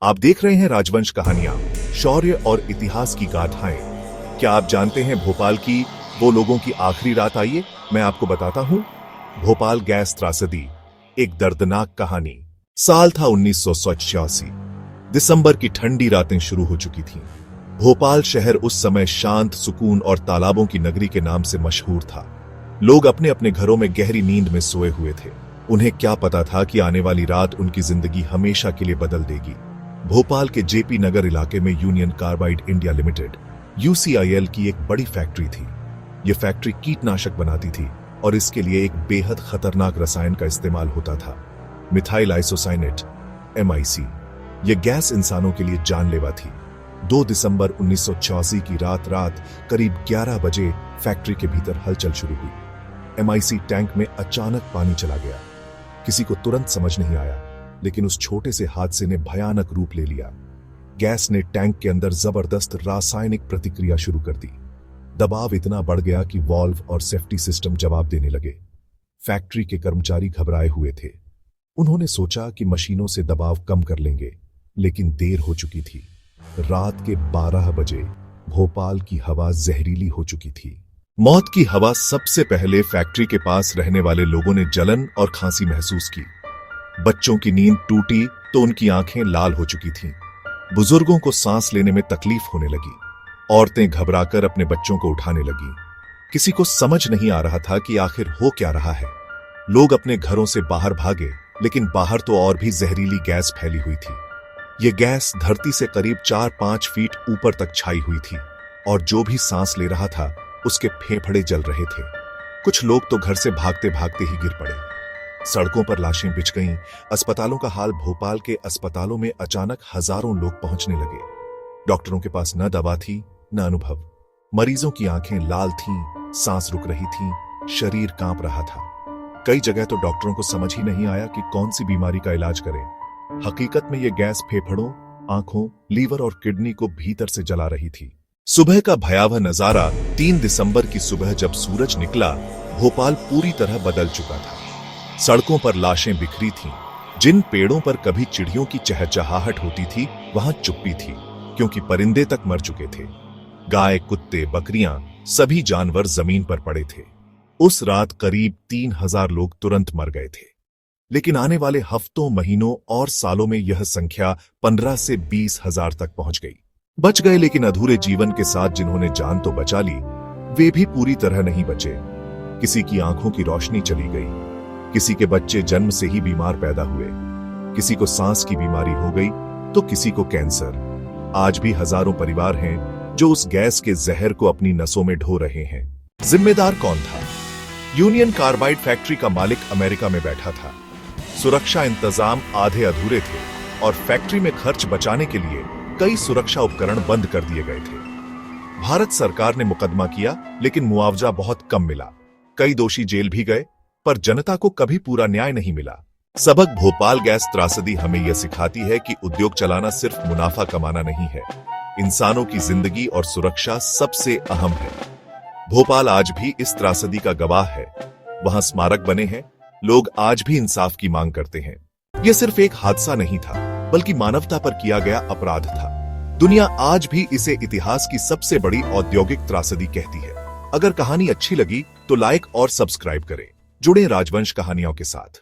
आप देख रहे हैं राजवंश कहानियां, शौर्य और इतिहास की गाथाएं। क्या आप जानते हैं भोपाल की वो लोगों की आखिरी रात? आइए मैं आपको बताता हूं। भोपाल गैस त्रासदी, एक दर्दनाक कहानी। साल था 1986। दिसंबर की ठंडी रातें शुरू हो चुकी थीं। भोपाल शहर उस समय शांत, सुकून और तालाबों की नगरी के नाम से मशहूर था। लोग अपने अपने घरों में गहरी नींद में सोए हुए थे। उन्हें क्या पता था कि आने वाली रात उनकी जिंदगी हमेशा के लिए बदल देगी। भोपाल के जेपी नगर इलाके में union carbide India limited (UCIL) की एक बड़ी फैक्ट्री थी। यह फैक्ट्री कीटनाशक बनाती थी और इसके लिए एक बेहद खतरनाक रसायन का इस्तेमाल होता था, मिथाइल आइसोसाइनेट (MIC). यह गैस इंसानों के लिए जानलेवा थी। 2 दिसंबर 1986 की रात करीब 11 बजे फैक्ट्री के भीतर हलचल शुरू हुई। MIC टैंक में अचानक पानी चला गया। किसी को तुरंत समझ नहीं आया, लेकिन उस छोटे से हादसे ने भयानक रूप ले लिया। गैस ने टैंक के अंदर जबरदस्त रासायनिक प्रतिक्रिया शुरू कर दी। दबाव इतना बढ़ गया कि वाल्व और सेफ्टी सिस्टम जवाब देने लगे। फैक्ट्री के कर्मचारी घबराए हुए थे। उन्होंने सोचा कि मशीनों से दबाव कम कर लेंगे, लेकिन देर हो चुकी थी। रात के 12 बजे भोपाल की हवा जहरीली हो चुकी थी। मौत की हवा सबसे पहले फैक्ट्री के पास रहने वाले लोगों ने जलन और खांसी महसूस की। बच्चों की नींद टूटी तो उनकी आंखें लाल हो चुकी थीं। बुजुर्गों को सांस लेने में तकलीफ होने लगी। औरतें घबराकर अपने बच्चों को उठाने लगी। किसी को समझ नहीं आ रहा था कि आखिर हो क्या रहा है। लोग अपने घरों से बाहर भागे, लेकिन बाहर तो और भी जहरीली गैस फैली हुई थी। यह गैस धरती से करीब 4-5 फीट ऊपर तक छाई हुई थी और जो भी सांस ले रहा था उसके फेफड़े जल रहे थे। कुछ लोग तो घर से भागते भागते ही गिर पड़े। सड़कों पर लाशें बिछ गईं। अस्पतालों का हाल, भोपाल के अस्पतालों में अचानक हजारों लोग पहुंचने लगे। डॉक्टरों के पास न दवा थी न अनुभव। मरीजों की आंखें लाल थीं, सांस रुक रही थी, शरीर कांप रहा था। कई जगह तो डॉक्टरों को समझ ही नहीं आया कि कौन सी बीमारी का इलाज करें। हकीकत में यह गैस फेफड़ों, आंखों, लीवर और किडनी को भीतर से जला रही थी। सुबह का भयावह नजारा। 3 दिसंबर की सुबह जब सूरज निकला, भोपाल पूरी तरह बदल चुका था। सड़कों पर लाशें बिखरी थीं। जिन पेड़ों पर कभी चिड़ियों की चहचहाहट होती थी, वहां चुप्पी थी, क्योंकि परिंदे तक मर चुके थे। गाय, कुत्ते, बकरियां, सभी जानवर जमीन पर पड़े थे। उस रात करीब 3000 लोग तुरंत मर गए थे। लेकिन आने वाले हफ्तों, महीनों और सालों में यह संख्या 15 से 20 हजार तक पहुंच गई। बच गए, लेकिन अधूरे जीवन के साथ जिन्होंने जान तो बचा ली, वे भी पूरी तरह नहीं बचे। किसी की आंखों की रोशनी चली गई, किसी के बच्चे जन्म से ही बीमार पैदा हुए, किसी को सांस की बीमारी हो गई तो किसी को कैंसर। आज भी हजारों परिवार हैं जो उस गैस के जहर को अपनी नसों में ढो रहे हैं। जिम्मेदार कौन था? यूनियन कार्बाइड फैक्ट्री का मालिक अमेरिका में बैठा था। सुरक्षा इंतजाम आधे अधूरे थे और फैक्ट्री में खर्च बचाने के लिए कई सुरक्षा उपकरण बंद कर दिए गए थे। भारत सरकार ने मुकदमा किया, लेकिन मुआवजा बहुत कम मिला। कई दोषी जेल भी गए, पर जनता को कभी पूरा न्याय नहीं मिला। सबक भोपाल गैस त्रासदी हमें यह सिखाती है कि उद्योग चलाना सिर्फ मुनाफा कमाना नहीं है। इंसानों की जिंदगी और सुरक्षा सबसे अहम है। भोपाल आज भी इस त्रासदी का गवाह है। वहां स्मारक बने हैं, लोग आज भी इंसाफ की मांग करते हैं। यह सिर्फ एक हादसा नहीं था, बल्कि मानवता पर किया गया अपराध था। दुनिया आज भी इसे इतिहास की सबसे बड़ी औद्योगिक त्रासदी कहती है। अगर कहानी अच्छी लगी तो लाइक और सब्सक्राइब करें। जुड़े राजवंश कहानियों के साथ।